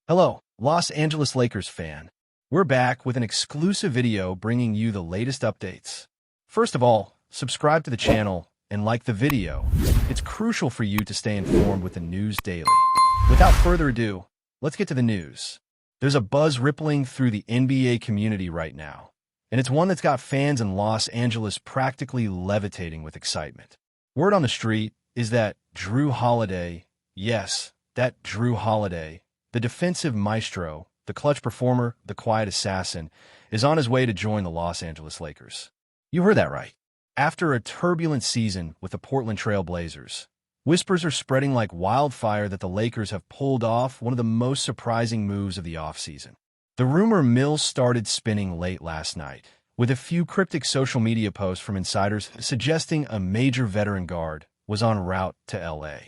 Hello, Los Angeles Lakers fan. We're back with an exclusive video bringing you the latest updates. First of all, subscribe to the channel and like the video. It's crucial for you to stay informed with the news daily. Without further ado, let's get to the news. There's a buzz rippling through the NBA community right now, and it's one that's got fans in Los Angeles practically levitating with excitement. Word on the street is that JRUE Holiday, yes, that JRUE Holiday, the defensive maestro, the clutch performer, the quiet assassin, is on his way to join the Los Angeles Lakers. You heard that right. After a turbulent season with the Portland Trail Blazers, whispers are spreading like wildfire that the Lakers have pulled off one of the most surprising moves of the offseason. The rumor mill started spinning late last night, with a few cryptic social media posts from insiders suggesting a major veteran guard was en route to LA.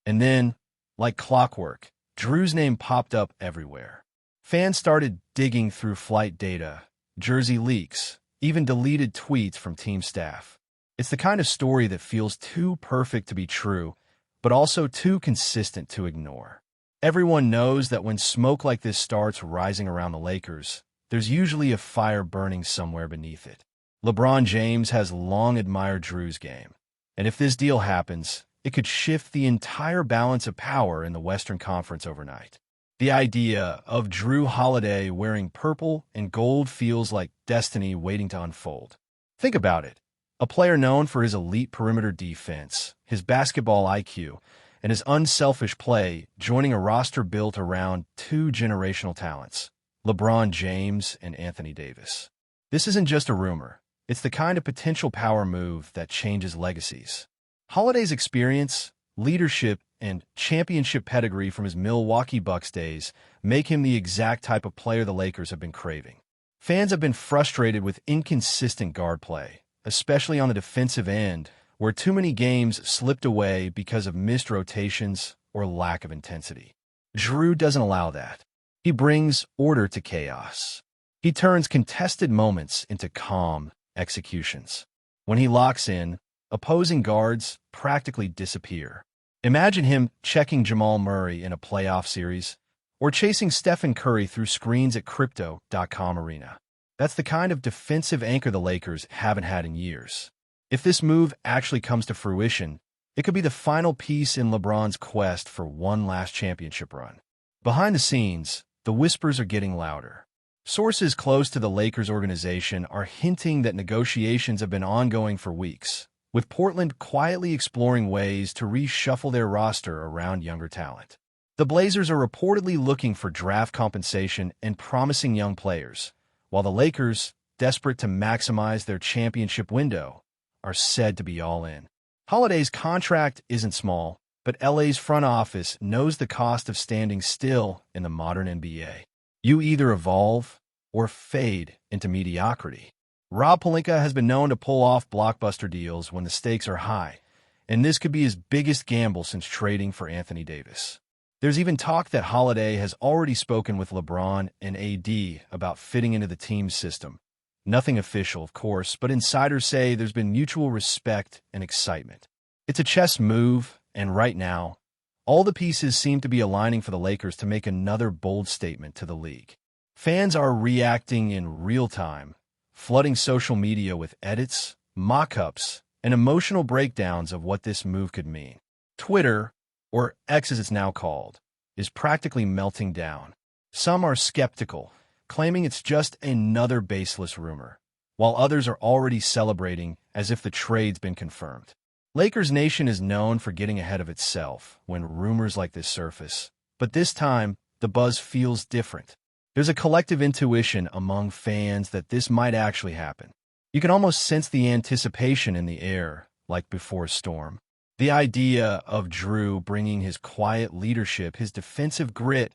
And then, like clockwork, JRUE's name popped up everywhere. Fans started digging through flight data, jersey leaks, even deleted tweets from team staff. It's the kind of story that feels too perfect to be true, but also too consistent to ignore. Everyone knows that when smoke like this starts rising around the Lakers, there's usually a fire burning somewhere beneath it. LeBron James has long admired JRUE's game, and if this deal happens, it could shift the entire balance of power in the Western Conference overnight. The idea of JRUE Holiday wearing purple and gold feels like destiny waiting to unfold. Think about it. A player known for his elite perimeter defense, his basketball IQ, and his unselfish play joining a roster built around two generational talents, LeBron James and Anthony Davis. This isn't just a rumor. It's the kind of potential power move that changes legacies. Holiday's experience, leadership, and championship pedigree from his Milwaukee Bucks days make him the exact type of player the Lakers have been craving. Fans have been frustrated with inconsistent guard play, especially on the defensive end, where too many games slipped away because of missed rotations or lack of intensity. JRUE doesn't allow that. He brings order to chaos. He turns contested moments into calm executions. When he locks in, opposing guards practically disappear. Imagine him checking Jamal Murray in a playoff series, or chasing Stephen Curry through screens at Crypto.com Arena. That's the kind of defensive anchor the Lakers haven't had in years. If this move actually comes to fruition, it could be the final piece in LeBron's quest for one last championship run. Behind the scenes, the whispers are getting louder. Sources close to the Lakers organization are hinting that negotiations have been ongoing for weeks, with Portland quietly exploring ways to reshuffle their roster around younger talent. The Blazers are reportedly looking for draft compensation and promising young players, while the Lakers, desperate to maximize their championship window, are said to be all in. Holiday's contract isn't small, but LA's front office knows the cost of standing still in the modern NBA. You either evolve or fade into mediocrity. Rob Pelinka has been known to pull off blockbuster deals when the stakes are high, and this could be his biggest gamble since trading for Anthony Davis. There's even talk that Holiday has already spoken with LeBron and AD about fitting into the team's system. Nothing official, of course, but insiders say there's been mutual respect and excitement. It's a chess move, and right now, all the pieces seem to be aligning for the Lakers to make another bold statement to the league. Fans are reacting in real time, flooding social media with edits, mock-ups, and emotional breakdowns of what this move could mean. Twitter, or X as it's now called, is practically melting down. Some are skeptical, claiming it's just another baseless rumor, while others are already celebrating as if the trade's been confirmed. Lakers Nation is known for getting ahead of itself when rumors like this surface, but this time, the buzz feels different. There's a collective intuition among fans that this might actually happen. You can almost sense the anticipation in the air, like before a storm. The idea of JRUE bringing his quiet leadership, his defensive grit,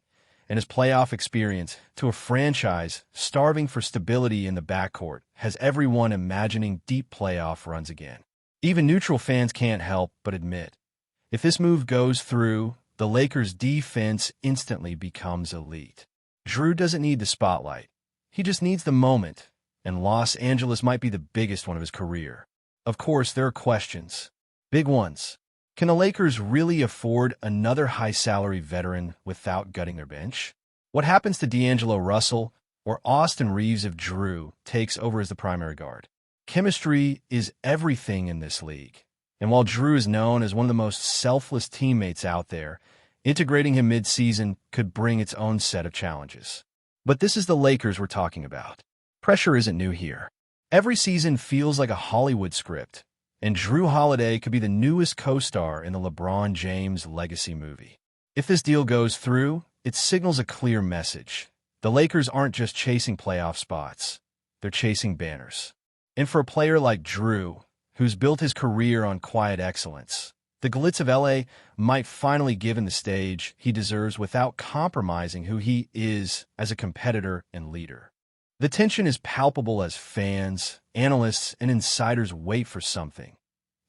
and his playoff experience to a franchise starving for stability in the backcourt has everyone imagining deep playoff runs again. Even neutral fans can't help but admit, if this move goes through, the Lakers' defense instantly becomes elite. JRUE doesn't need the spotlight. He just needs the moment, and Los Angeles might be the biggest one of his career. Of course, there are questions. Big ones. Can the Lakers really afford another high-salary veteran without gutting their bench? What happens to D'Angelo Russell or Austin Reeves if JRUE takes over as the primary guard? Chemistry is everything in this league. And while JRUE is known as one of the most selfless teammates out there, integrating him mid-season could bring its own set of challenges. But this is the Lakers we're talking about. Pressure isn't new here. Every season feels like a Hollywood script, and JRUE Holiday could be the newest co-star in the LeBron James legacy movie. If this deal goes through, it signals a clear message. The Lakers aren't just chasing playoff spots. They're chasing banners. And for a player like JRUE, who's built his career on quiet excellence, the glitz of LA might finally give him the stage he deserves without compromising who he is as a competitor and leader. The tension is palpable as fans, analysts, and insiders wait for something.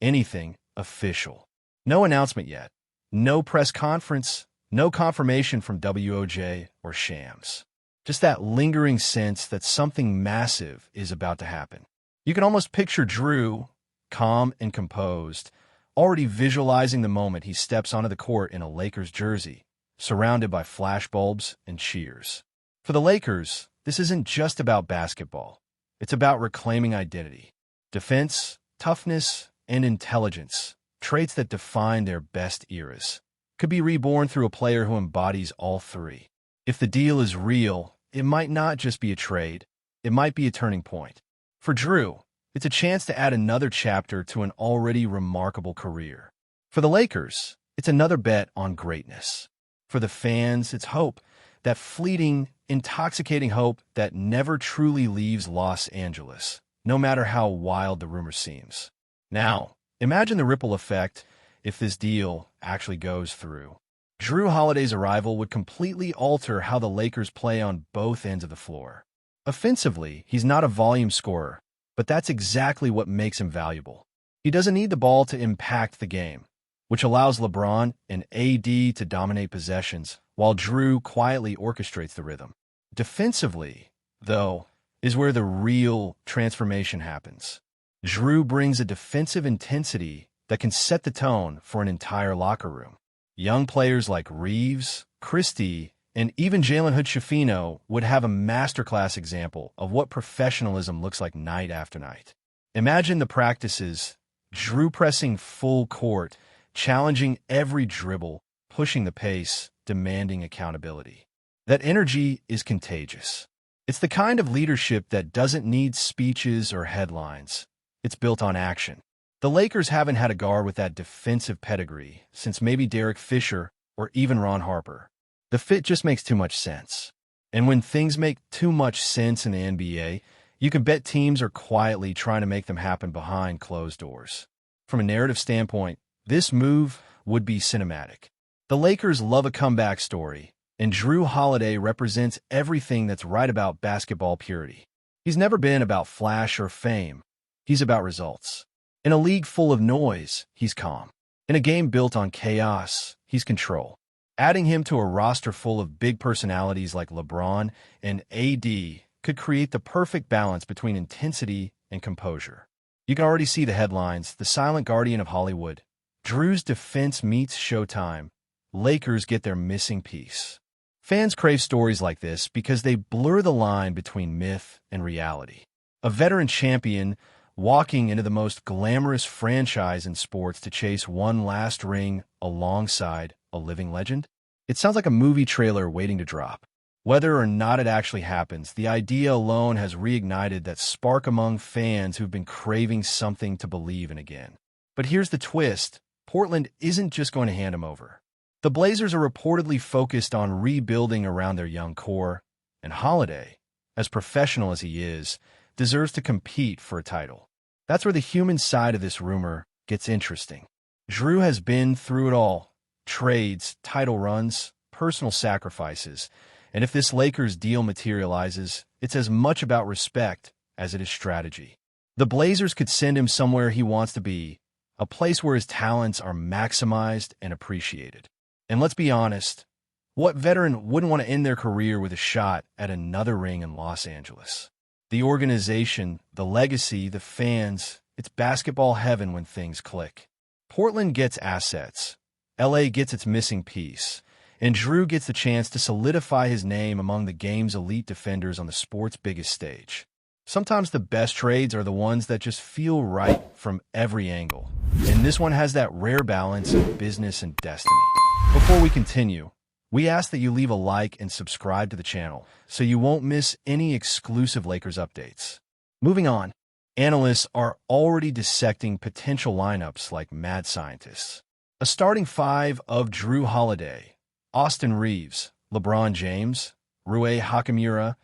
Anything official. No announcement yet. No press conference. No confirmation from WOJ or Shams. Just that lingering sense that something massive is about to happen. You can almost picture JRUE, calm and composed, already visualizing the moment he steps onto the court in a Lakers jersey, surrounded by flashbulbs and cheers. For the Lakers, this isn't just about basketball. It's about reclaiming identity. Defense, toughness, and intelligence, traits that define their best eras, could be reborn through a player who embodies all three. If the deal is real, it might not just be a trade. It might be a turning point. For JRUE, it's a chance to add another chapter to an already remarkable career. For the Lakers, it's another bet on greatness. For the fans, it's hope, that fleeting, intoxicating hope that never truly leaves Los Angeles, no matter how wild the rumor seems. Now, imagine the ripple effect if this deal actually goes through. JRUE Holiday's arrival would completely alter how the Lakers play on both ends of the floor. Offensively, he's not a volume scorer, but that's exactly what makes him valuable. He doesn't need the ball to impact the game, which allows LeBron and AD to dominate possessions, while JRUE quietly orchestrates the rhythm. Defensively, though, is where the real transformation happens. JRUE brings a defensive intensity that can set the tone for an entire locker room. Young players like Reeves, Christie, and even Jalen Hood-Schifino would have a masterclass example of what professionalism looks like night after night. Imagine the practices, JRUE pressing full court, challenging every dribble, pushing the pace, demanding accountability. That energy is contagious. It's the kind of leadership that doesn't need speeches or headlines. It's built on action. The Lakers haven't had a guard with that defensive pedigree since maybe Derek Fisher or even Ron Harper. The fit just makes too much sense. And when things make too much sense in the NBA, you can bet teams are quietly trying to make them happen behind closed doors. From a narrative standpoint, this move would be cinematic. The Lakers love a comeback story, and JRUE Holiday represents everything that's right about basketball purity. He's never been about flash or fame. He's about results. In a league full of noise, he's calm. In a game built on chaos, he's control. Adding him to a roster full of big personalities like LeBron and AD could create the perfect balance between intensity and composure. You can already see the headlines, the silent guardian of Hollywood. JRUE's defense meets Showtime. Lakers get their missing piece. Fans crave stories like this because they blur the line between myth and reality. A veteran champion walking into the most glamorous franchise in sports to chase one last ring alongside a living legend? It sounds like a movie trailer waiting to drop. Whether or not it actually happens, the idea alone has reignited that spark among fans who've been craving something to believe in again. But here's the twist. Portland isn't just going to hand him over. The Blazers are reportedly focused on rebuilding around their young core, and Holiday, as professional as he is, deserves to compete for a title. That's where the human side of this rumor gets interesting. JRUE has been through it all. Trades, title runs, personal sacrifices. And if this Lakers deal materializes, it's as much about respect as it is strategy. The Blazers could send him somewhere he wants to be, a place where his talents are maximized and appreciated. And let's be honest, what veteran wouldn't want to end their career with a shot at another ring in Los Angeles? The organization, the legacy, the fans, it's basketball heaven when things click. Portland gets assets. LA gets its missing piece. and JRUE gets the chance to solidify his name among the game's elite defenders on the sport's biggest stage. Sometimes the best trades are the ones that just feel right from every angle, and this one has that rare balance of business and destiny. Before we continue, we ask that you leave a like and subscribe to the channel so you won't miss any exclusive Lakers updates. Moving on, analysts are already dissecting potential lineups like mad scientists. A starting five of Jrue Holiday, Austin Reeves, LeBron James, Rui Hachimura,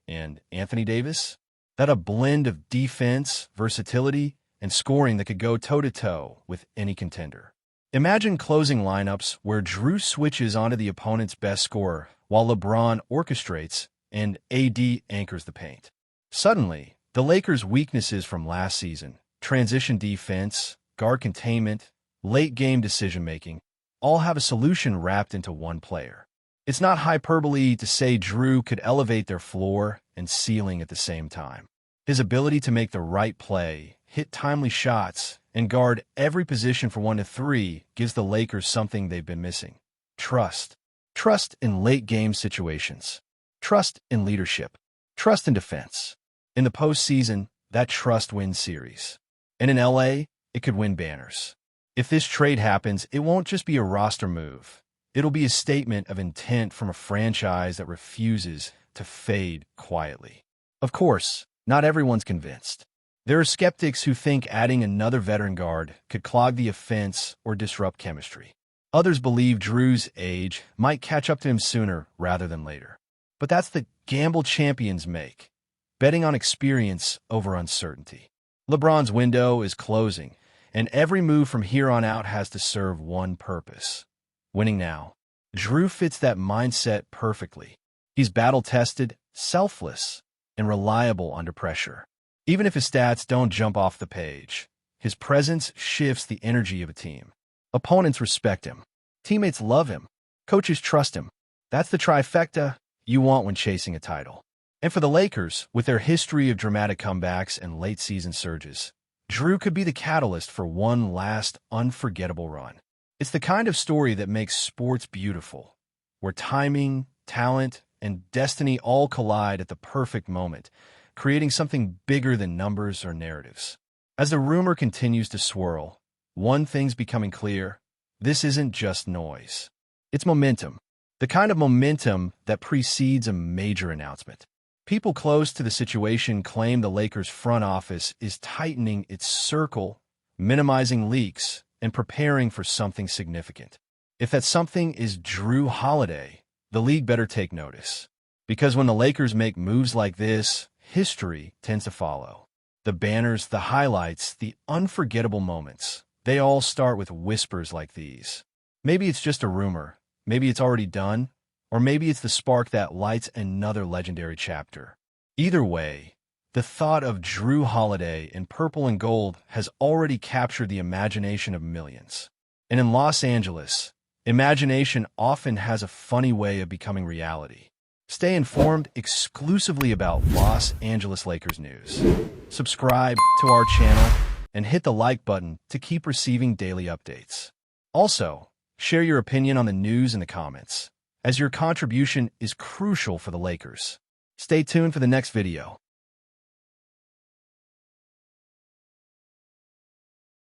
and Anthony Davis. That a blend of defense, versatility, and scoring that could go toe-to-toe with any contender. Imagine closing lineups where JRUE switches onto the opponent's best scorer while LeBron orchestrates and AD anchors the paint. Suddenly, the Lakers' weaknesses from last season, transition defense, guard containment, late-game decision-making, all have a solution wrapped into one player. It's not hyperbole to say JRUE could elevate their floor and ceiling at the same time. His ability to make the right play, hit timely shots, and guard every position from 1 to 3 gives the Lakers something they've been missing. Trust. Trust in late-game situations. Trust in leadership. Trust in defense. In the postseason, that trust wins series. And in LA, it could win banners. If this trade happens, it won't just be a roster move. It'll be a statement of intent from a franchise that refuses to fade quietly. Of course, not everyone's convinced. There are skeptics who think adding another veteran guard could clog the offense or disrupt chemistry. Others believe JRUE's age might catch up to him sooner rather than later. But that's the gamble champions make, betting on experience over uncertainty. LeBron's window is closing, and every move from here on out has to serve one purpose: winning now. JRUE fits that mindset perfectly. He's battle-tested, selfless, and reliable under pressure. Even if his stats don't jump off the page, his presence shifts the energy of a team. Opponents respect him. Teammates love him. Coaches trust him. That's the trifecta you want when chasing a title. And for the Lakers, with their history of dramatic comebacks and late-season surges, JRUE could be the catalyst for one last unforgettable run. It's the kind of story that makes sports beautiful, where timing, talent, and destiny all collide at the perfect moment, creating something bigger than numbers or narratives. As the rumor continues to swirl, one thing's becoming clear: this isn't just noise. It's momentum. The kind of momentum that precedes a major announcement. People close to the situation claim the Lakers' front office is tightening its circle, minimizing leaks, and preparing for something significant. If that something is Jrue Holiday, the league better take notice. Because when the Lakers make moves like this, history tends to follow. The banners, the highlights, the unforgettable moments, they all start with whispers like these. Maybe it's just a rumor, maybe it's already done, or maybe it's the spark that lights another legendary chapter. Either way, the thought of Jrue Holiday in purple and gold has already captured the imagination of millions. And in Los Angeles, imagination often has a funny way of becoming reality. Stay informed exclusively about Los Angeles Lakers news. Subscribe to our channel and hit the like button to keep receiving daily updates. Also, share your opinion on the news in the comments, as your contribution is crucial for the Lakers. Stay tuned for the next video.